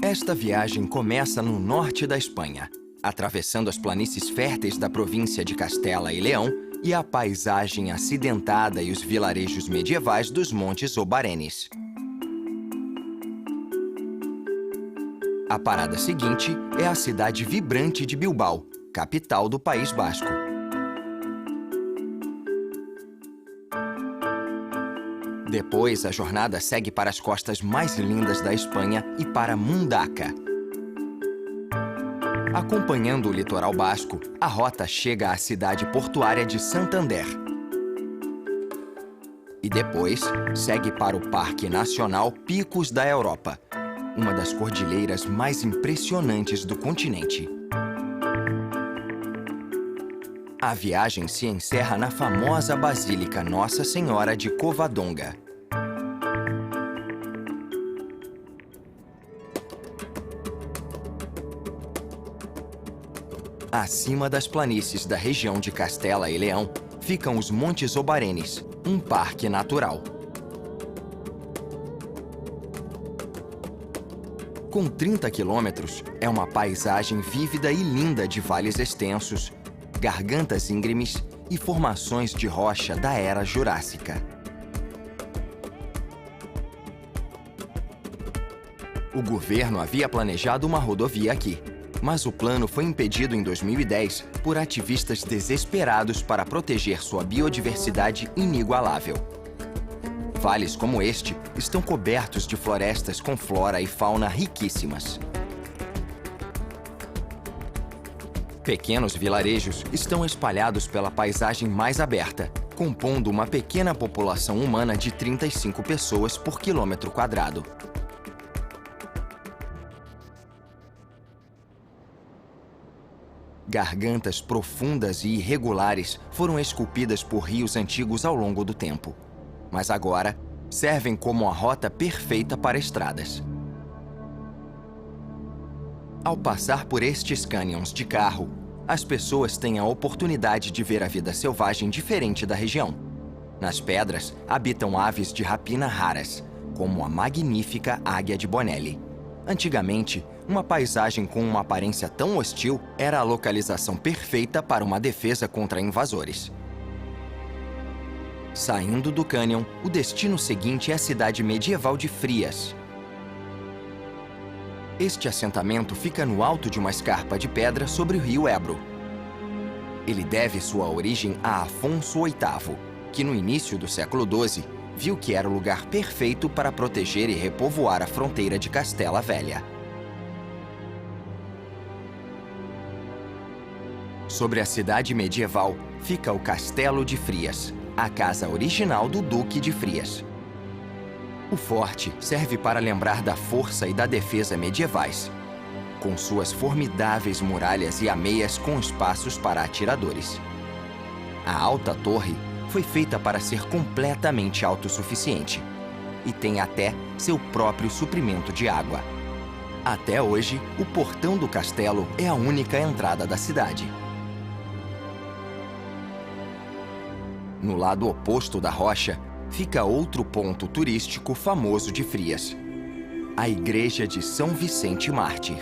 Esta viagem começa no norte da Espanha, atravessando as planícies férteis da província de Castela e Leão e a paisagem acidentada e os vilarejos medievais dos Montes Obarenes. A parada seguinte é a cidade vibrante de Bilbao, capital do País Basco. Depois, a jornada segue para as costas mais lindas da Espanha e para Mundaka. Acompanhando o litoral basco, a rota chega à cidade portuária de Santander. E depois, segue para o Parque Nacional Picos da Europa, uma das cordilheiras mais impressionantes do continente. A viagem se encerra na famosa Basílica Nossa Senhora de Covadonga. Acima das planícies da região de Castela e Leão ficam os Montes Obarenes, um parque natural. Com 30 quilômetros, é uma paisagem vívida e linda de vales extensos, gargantas íngremes e formações de rocha da Era Jurássica. O governo havia planejado uma rodovia aqui, mas o plano foi impedido em 2010 por ativistas desesperados para proteger sua biodiversidade inigualável. Vales como este estão cobertos de florestas com flora e fauna riquíssimas. Pequenos vilarejos estão espalhados pela paisagem mais aberta, compondo uma pequena população humana de 35 pessoas por quilômetro quadrado. Gargantas profundas e irregulares foram esculpidas por rios antigos ao longo do tempo, mas agora servem como a rota perfeita para estradas. Ao passar por estes cânions de carro, as pessoas têm a oportunidade de ver a vida selvagem diferente da região. Nas pedras habitam aves de rapina raras, como a magnífica águia de Bonelli. Antigamente, uma paisagem com uma aparência tão hostil era a localização perfeita para uma defesa contra invasores. Saindo do cânion, o destino seguinte é a cidade medieval de Frias. Este assentamento fica no alto de uma escarpa de pedra sobre o rio Ebro. Ele deve sua origem a Afonso VIII, que no início do século XII viu que era o lugar perfeito para proteger e repovoar a fronteira de Castela Velha. Sobre a cidade medieval fica o Castelo de Frias, a casa original do Duque de Frias. O forte serve para lembrar da força e da defesa medievais, com suas formidáveis muralhas e ameias com espaços para atiradores. A alta torre foi feita para ser completamente autossuficiente e tem até seu próprio suprimento de água. Até hoje, o portão do castelo é a única entrada da cidade. No lado oposto da rocha, fica outro ponto turístico famoso de Frias, a Igreja de São Vicente Mártir.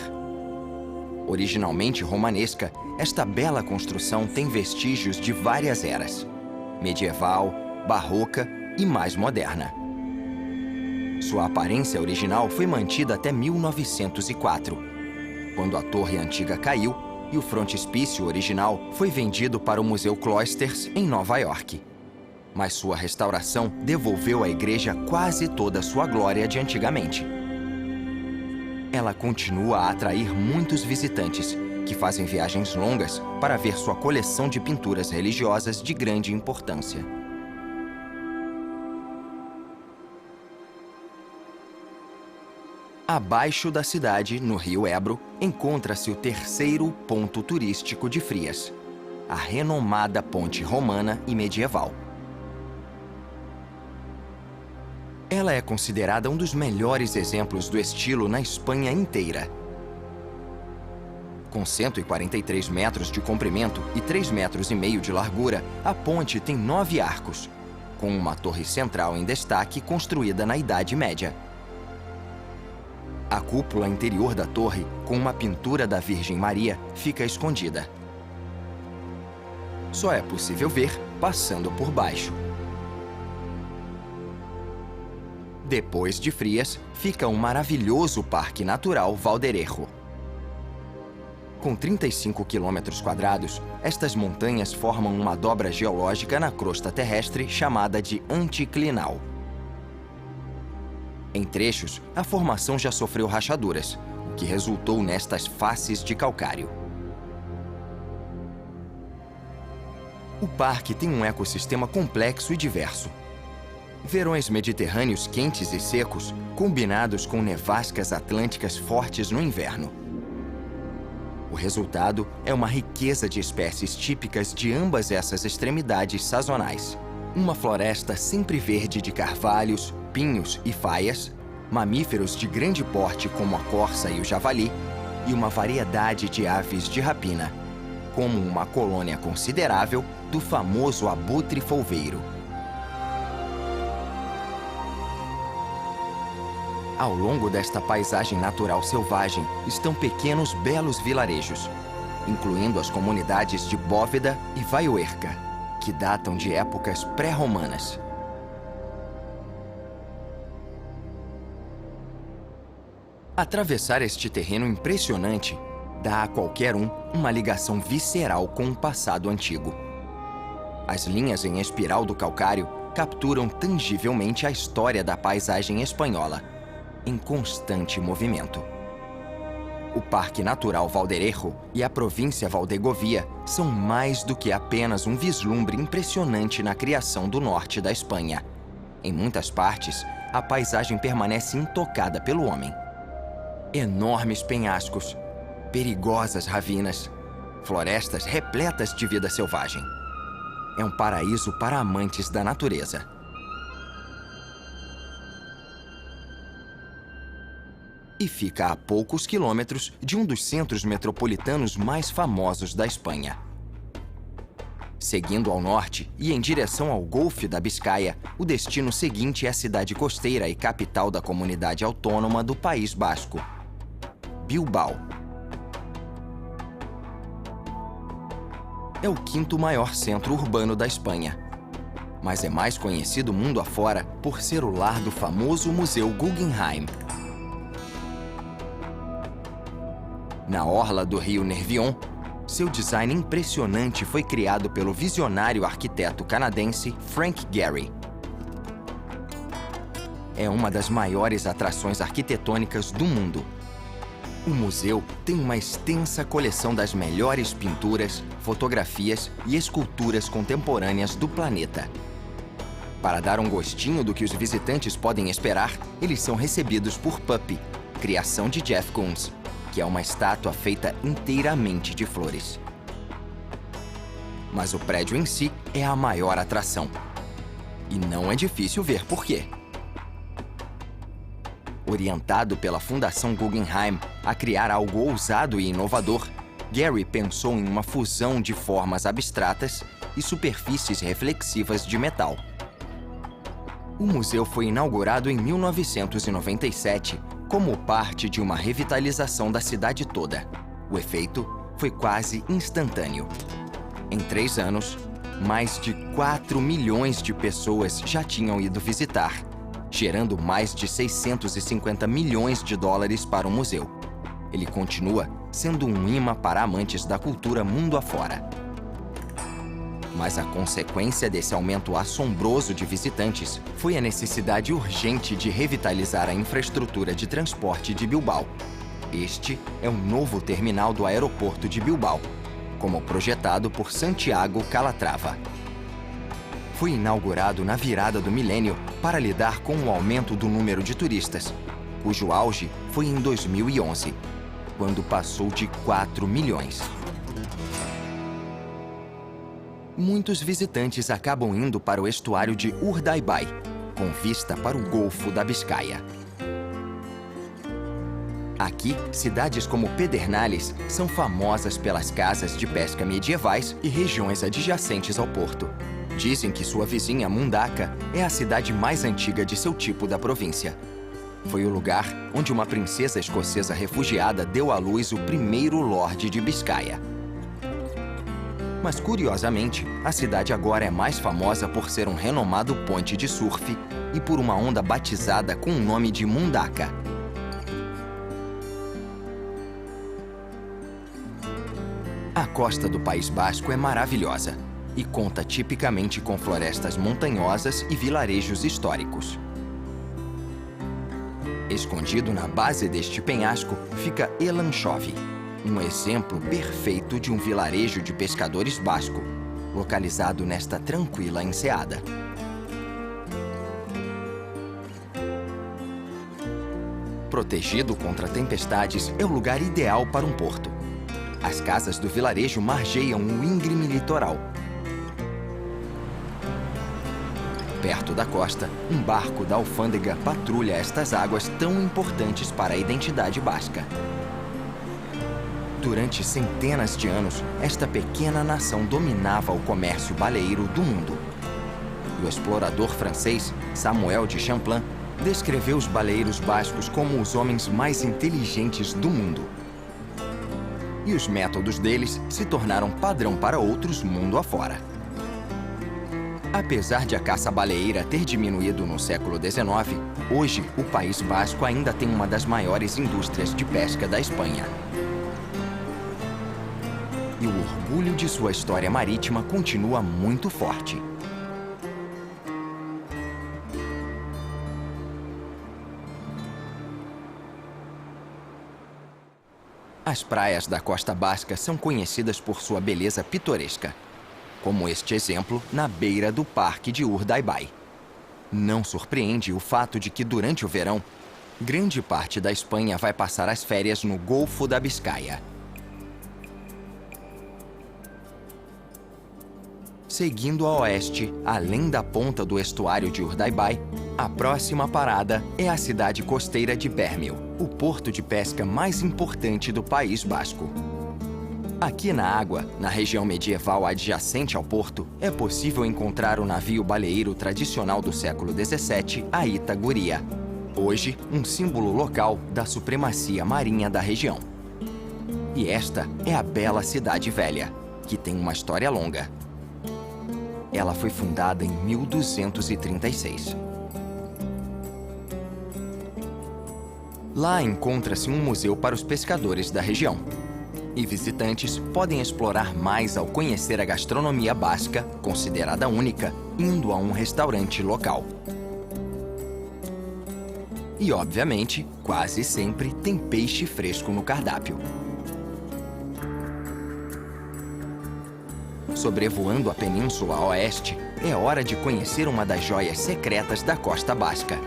Originalmente romanesca, esta bela construção tem vestígios de várias eras: medieval, barroca e mais moderna. Sua aparência original foi mantida até 1904, quando a torre antiga caiu e o frontispício original foi vendido para o Museu Cloisters, em Nova York. Mas sua restauração devolveu à igreja quase toda a sua glória de antigamente. Ela continua a atrair muitos visitantes, que fazem viagens longas para ver sua coleção de pinturas religiosas de grande importância. Abaixo da cidade, no rio Ebro, encontra-se o terceiro ponto turístico de Frias, a renomada ponte romana e medieval. Ela é considerada um dos melhores exemplos do estilo na Espanha inteira. Com 143 metros de comprimento e 3,5 metros de largura, a ponte tem 9 arcos, com uma torre central em destaque construída na Idade Média. A cúpula interior da torre, com uma pintura da Virgem Maria, fica escondida. Só é possível ver passando por baixo. Depois de Frias, fica o maravilhoso Parque Natural Valderejo. Com 35 km², estas montanhas formam uma dobra geológica na crosta terrestre chamada de anticlinal. Em trechos, a formação já sofreu rachaduras, o que resultou nestas faces de calcário. O parque tem um ecossistema complexo e diverso. Verões mediterrâneos quentes e secos, combinados com nevascas atlânticas fortes no inverno. O resultado é uma riqueza de espécies típicas de ambas essas extremidades sazonais. Uma floresta sempre verde de carvalhos, pinhos e faias, mamíferos de grande porte como a corça e o javali, e uma variedade de aves de rapina, como uma colônia considerável do famoso abutre folveiro. Ao longo desta paisagem natural selvagem estão pequenos belos vilarejos, incluindo as comunidades de Bóveda e Vaiuerca, que datam de épocas pré-romanas. Atravessar este terreno impressionante dá a qualquer um uma ligação visceral com o passado antigo. As linhas em espiral do calcário capturam tangivelmente a história da paisagem espanhola, em constante movimento. O Parque Natural Valderejo e a província Valdegovia são mais do que apenas um vislumbre impressionante na criação do norte da Espanha. Em muitas partes, a paisagem permanece intocada pelo homem. Enormes penhascos, perigosas ravinas, florestas repletas de vida selvagem. É um paraíso para amantes da natureza. E fica a poucos quilômetros de um dos centros metropolitanos mais famosos da Espanha. Seguindo ao norte e em direção ao Golfo da Biscaia, o destino seguinte é a cidade costeira e capital da comunidade autônoma do País Basco, Bilbao. É o quinto maior centro urbano da Espanha, mas é mais conhecido mundo afora por ser o lar do famoso Museu Guggenheim. Na orla do rio Nervión, seu design impressionante foi criado pelo visionário arquiteto canadense Frank Gehry. É uma das maiores atrações arquitetônicas do mundo. O museu tem uma extensa coleção das melhores pinturas, fotografias e esculturas contemporâneas do planeta. Para dar um gostinho do que os visitantes podem esperar, eles são recebidos por Puppy, criação de Jeff Koons, que é uma estátua feita inteiramente de flores. Mas o prédio em si é a maior atração. E não é difícil ver por quê. Orientado pela Fundação Guggenheim a criar algo ousado e inovador, Gehry pensou em uma fusão de formas abstratas e superfícies reflexivas de metal. O museu foi inaugurado em 1997 como parte de uma revitalização da cidade toda. O efeito foi quase instantâneo. Em 3 anos, mais de 4 milhões de pessoas já tinham ido visitar, gerando mais de 650 milhões de dólares para o museu. Ele continua sendo um imã para amantes da cultura mundo afora. Mas a consequência desse aumento assombroso de visitantes foi a necessidade urgente de revitalizar a infraestrutura de transporte de Bilbao. Este é o novo terminal do aeroporto de Bilbao, como projetado por Santiago Calatrava. Foi inaugurado na virada do milênio para lidar com o aumento do número de turistas, cujo auge foi em 2011, quando passou de 4 milhões. Muitos visitantes acabam indo para o estuário de Urdaibai, com vista para o Golfo da Biscaia. Aqui, cidades como Pedernales são famosas pelas casas de pesca medievais e regiões adjacentes ao porto. Dizem que sua vizinha Mundaka é a cidade mais antiga de seu tipo da província. Foi o lugar onde uma princesa escocesa refugiada deu à luz o primeiro Lorde de Biscaia. Mas, curiosamente, a cidade agora é mais famosa por ser um renomado ponte de surf e por uma onda batizada com o nome de Mundaka. A costa do País Basco é maravilhosa e conta tipicamente com florestas montanhosas e vilarejos históricos. Escondido na base deste penhasco fica Elanchove, um exemplo perfeito de um vilarejo de pescadores basco, localizado nesta tranquila enseada. Protegido contra tempestades, é o lugar ideal para um porto. As casas do vilarejo margeiam o íngreme litoral. Perto da costa, um barco da alfândega patrulha estas águas tão importantes para a identidade basca. Durante centenas de anos, esta pequena nação dominava o comércio baleeiro do mundo. O explorador francês Samuel de Champlain descreveu os baleeiros bascos como os homens mais inteligentes do mundo. E os métodos deles se tornaram padrão para outros mundo afora. Apesar de a caça baleeira ter diminuído no século XIX, hoje o País Basco ainda tem uma das maiores indústrias de pesca da Espanha. E o orgulho de sua história marítima continua muito forte. As praias da Costa Basca são conhecidas por sua beleza pitoresca, como este exemplo na beira do Parque de Urdaibai. Não surpreende o fato de que, durante o verão, grande parte da Espanha vai passar as férias no Golfo da Biscaia. Seguindo a oeste, além da ponta do estuário de Urdaibai, a próxima parada é a cidade costeira de Bérmil, o porto de pesca mais importante do País Basco. Aqui na água, na região medieval adjacente ao porto, é possível encontrar o navio baleeiro tradicional do século XVII, a Itaguria, hoje um símbolo local da supremacia marinha da região. E esta é a bela Cidade Velha, que tem uma história longa. Ela foi fundada em 1236. Lá encontra-se um museu para os pescadores da região. E visitantes podem explorar mais ao conhecer a gastronomia basca, considerada única, indo a um restaurante local. E, obviamente, quase sempre tem peixe fresco no cardápio. Sobrevoando a península a oeste, é hora de conhecer uma das joias secretas da Costa Basca: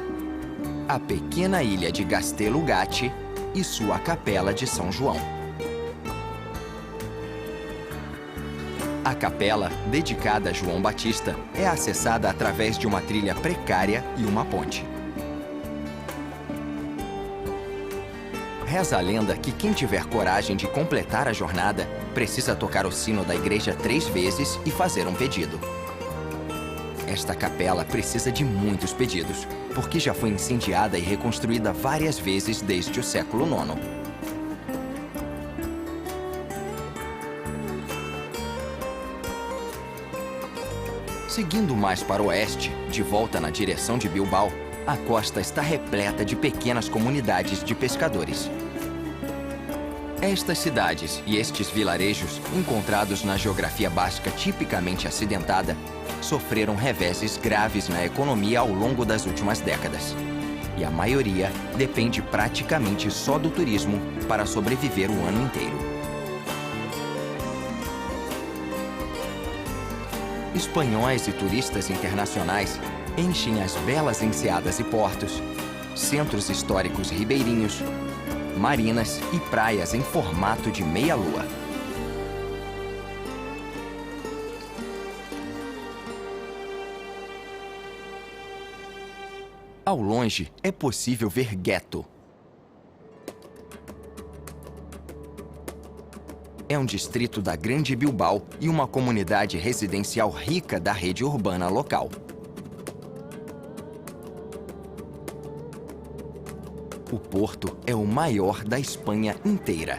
a pequena ilha de Gaztelugatxe e sua capela de São João. A capela, dedicada a João Batista, é acessada através de uma trilha precária e uma ponte. Reza a lenda que quem tiver coragem de completar a jornada precisa tocar o sino da igreja 3 vezes e fazer um pedido. Esta capela precisa de muitos pedidos, porque já foi incendiada e reconstruída várias vezes desde o século IX. Seguindo mais para o oeste, de volta na direção de Bilbao, a costa está repleta de pequenas comunidades de pescadores. Estas cidades e estes vilarejos, encontrados na geografia basca tipicamente acidentada, sofreram reveses graves na economia ao longo das últimas décadas. E a maioria depende praticamente só do turismo para sobreviver o ano inteiro. Espanhóis e turistas internacionais enchem as belas enseadas e portos, centros históricos ribeirinhos, marinas e praias em formato de meia-lua. Ao longe, é possível ver Gueto. É um distrito da Grande Bilbao e uma comunidade residencial rica da rede urbana local. O porto é o maior da Espanha inteira.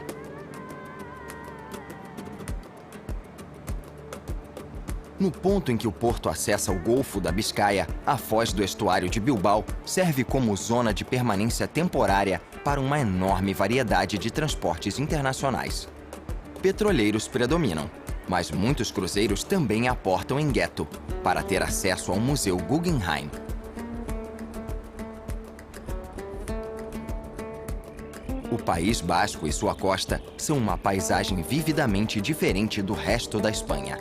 No ponto em que o porto acessa o Golfo da Biscaia, a foz do estuário de Bilbao serve como zona de permanência temporária para uma enorme variedade de transportes internacionais. Petroleiros predominam, mas muitos cruzeiros também aportam em Gueto, para ter acesso ao Museu Guggenheim. O País Basco e sua costa são uma paisagem vividamente diferente do resto da Espanha.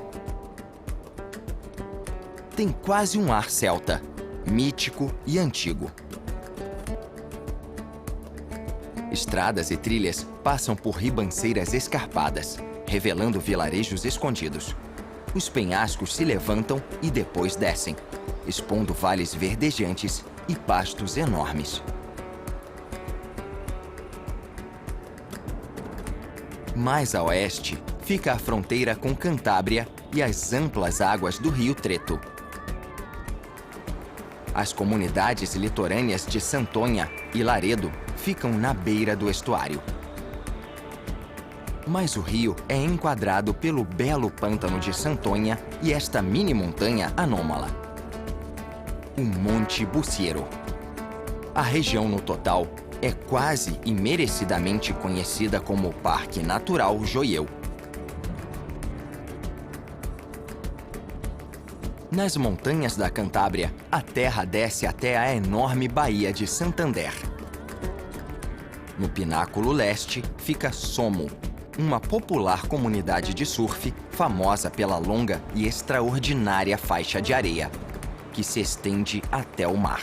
Tem quase um ar celta, mítico e antigo. Estradas e trilhas passam por ribanceiras escarpadas, revelando vilarejos escondidos. Os penhascos se levantam e depois descem, expondo vales verdejantes e pastos enormes. Mais a oeste, fica a fronteira com Cantábria e as amplas águas do rio Treto. As comunidades litorâneas de Santonha e Laredo ficam na beira do estuário. Mas o rio é enquadrado pelo belo pântano de Santonha e esta mini-montanha anômala, o Monte Buciero. A região no total é quase e merecidamente conhecida como Parque Natural Joiel. Nas montanhas da Cantábria, a terra desce até a enorme Baía de Santander. No pináculo leste fica Somo, uma popular comunidade de surf famosa pela longa e extraordinária faixa de areia, que se estende até o mar.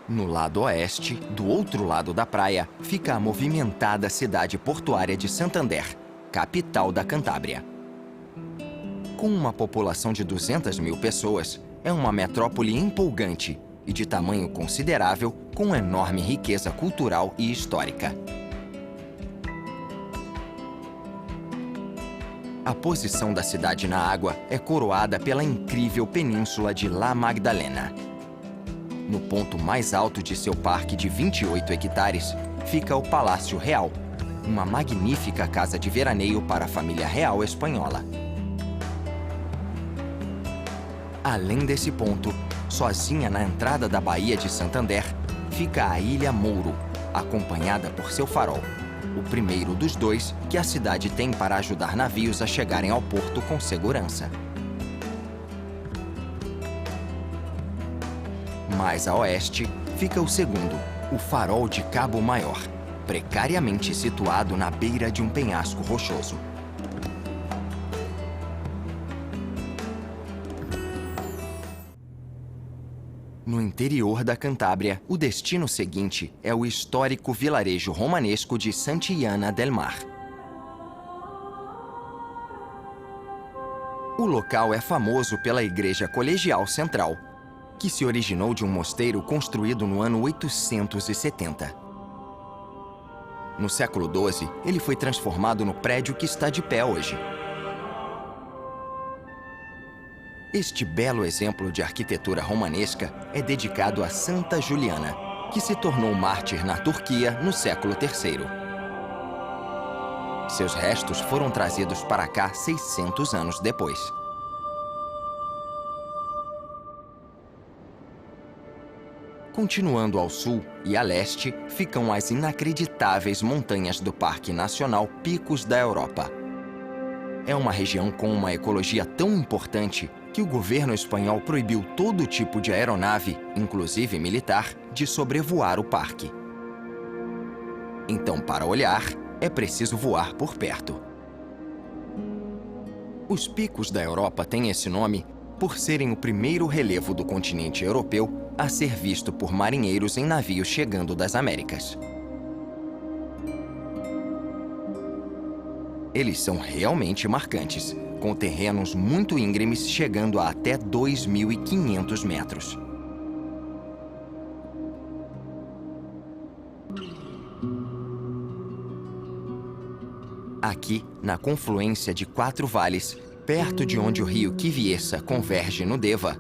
No lado oeste, do outro lado da praia, fica a movimentada cidade portuária de Santander, capital da Cantábria. Com uma população de 200 mil pessoas, é uma metrópole empolgante e de tamanho considerável, com enorme riqueza cultural e histórica. A posição da cidade na água é coroada pela incrível península de La Magdalena. No ponto mais alto de seu parque de 28 hectares, fica o Palácio Real, uma magnífica casa de veraneio para a família real espanhola. Além desse ponto, sozinha na entrada da Baía de Santander, fica a Ilha Mouro, acompanhada por seu farol, o primeiro dos dois que a cidade tem para ajudar navios a chegarem ao porto com segurança. Mais a oeste, fica o segundo, o Farol de Cabo Maior, precariamente situado na beira de um penhasco rochoso. No interior da Cantábria, o destino seguinte é o histórico vilarejo romanesco de Santillana del Mar. O local é famoso pela Igreja Colegial Central, que se originou de um mosteiro construído no ano 870. No século XII, ele foi transformado no prédio que está de pé hoje. Este belo exemplo de arquitetura romanesca é dedicado a Santa Juliana, que se tornou mártir na Turquia no século III. Seus restos foram trazidos para cá 600 anos depois. Continuando ao sul e a leste, ficam as inacreditáveis montanhas do Parque Nacional Picos da Europa. É uma região com uma ecologia tão importante que o governo espanhol proibiu todo tipo de aeronave, inclusive militar, de sobrevoar o parque. Então, para olhar, é preciso voar por perto. Os Picos da Europa têm esse nome por serem o primeiro relevo do continente europeu a ser visto por marinheiros em navios chegando das Américas. Eles são realmente marcantes, com terrenos muito íngremes chegando a até 2.500 metros. Aqui, na confluência de 4 vales, perto de onde o rio Kiviesa converge no Deva,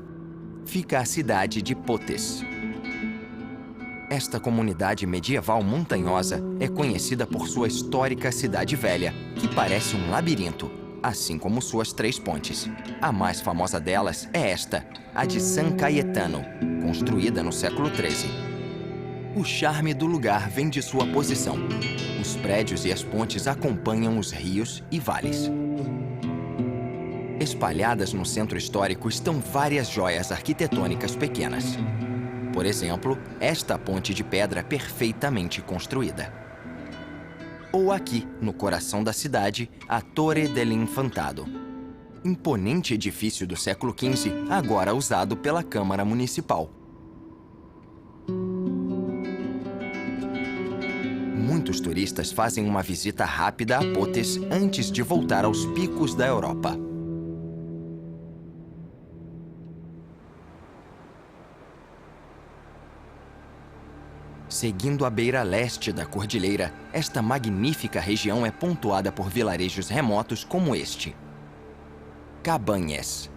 fica a cidade de Potes. Esta comunidade medieval montanhosa é conhecida por sua histórica cidade velha, que parece um labirinto, assim como suas 3 pontes. A mais famosa delas é esta, a de San Cayetano, construída no século XIII. O charme do lugar vem de sua posição. Os prédios e as pontes acompanham os rios e vales. Espalhadas no centro histórico estão várias joias arquitetônicas pequenas. Por exemplo, esta ponte de pedra perfeitamente construída. Ou aqui, no coração da cidade, a Torre del Infantado. Imponente edifício do século XV, agora usado pela Câmara Municipal. Muitos turistas fazem uma visita rápida a Potes antes de voltar aos picos da Europa. Seguindo a beira leste da cordilheira, esta magnífica região é pontuada por vilarejos remotos como este. Cabañas.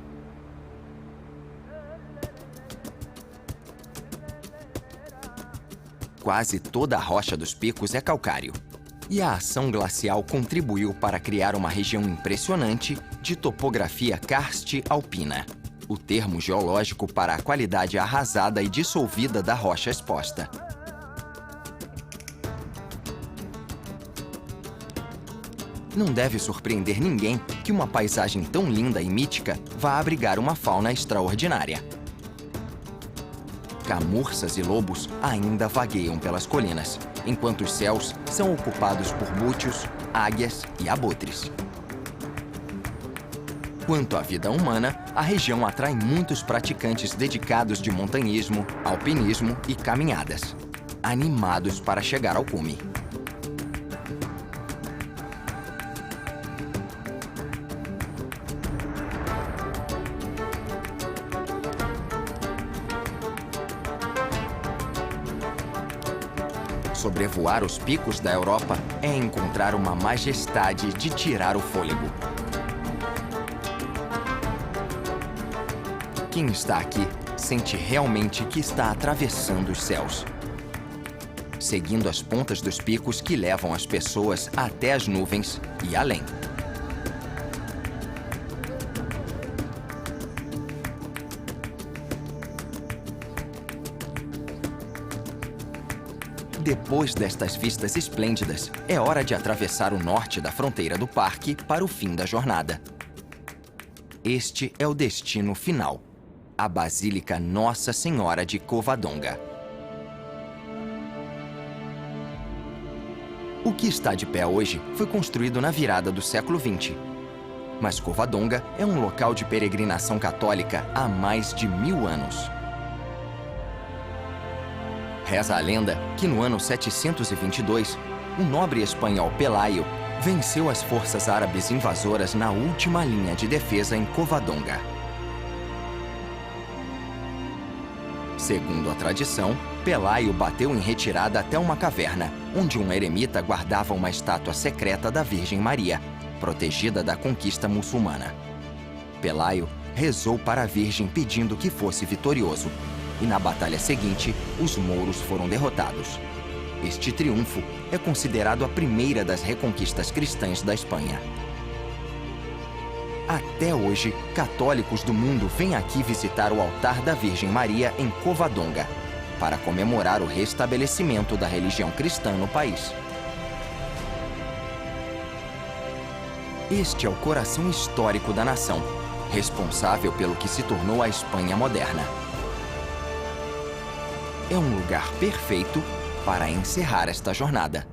Quase toda a rocha dos picos é calcário. E a ação glacial contribuiu para criar uma região impressionante de topografia karst-alpina, o termo geológico para a qualidade arrasada e dissolvida da rocha exposta. Não deve surpreender ninguém que uma paisagem tão linda e mítica vá abrigar uma fauna extraordinária. Camursas e lobos ainda vagueiam pelas colinas, enquanto os céus são ocupados por bútios, águias e abutres. Quanto à vida humana, a região atrai muitos praticantes dedicados de montanhismo, alpinismo e caminhadas, animados para chegar ao cume. Sobrevoar os picos da Europa é encontrar uma majestade de tirar o fôlego. Quem está aqui sente realmente que está atravessando os céus, seguindo as pontas dos picos que levam as pessoas até as nuvens e além. Depois destas vistas esplêndidas, é hora de atravessar o norte da fronteira do parque para o fim da jornada. Este é o destino final, a Basílica Nossa Senhora de Covadonga. O que está de pé hoje foi construído na virada do século XX. Mas Covadonga é um local de peregrinação católica há mais de 1000 anos. Reza a lenda que no ano 722, o nobre espanhol Pelayo venceu as forças árabes invasoras na última linha de defesa em Covadonga. Segundo a tradição, Pelayo bateu em retirada até uma caverna, onde um eremita guardava uma estátua secreta da Virgem Maria, protegida da conquista muçulmana. Pelayo rezou para a Virgem pedindo que fosse vitorioso, e na batalha seguinte, os mouros foram derrotados. Este triunfo é considerado a primeira das reconquistas cristãs da Espanha. Até hoje, católicos do mundo vêm aqui visitar o altar da Virgem Maria em Covadonga, para comemorar o restabelecimento da religião cristã no país. Este é o coração histórico da nação, responsável pelo que se tornou a Espanha moderna. É um lugar perfeito para encerrar esta jornada.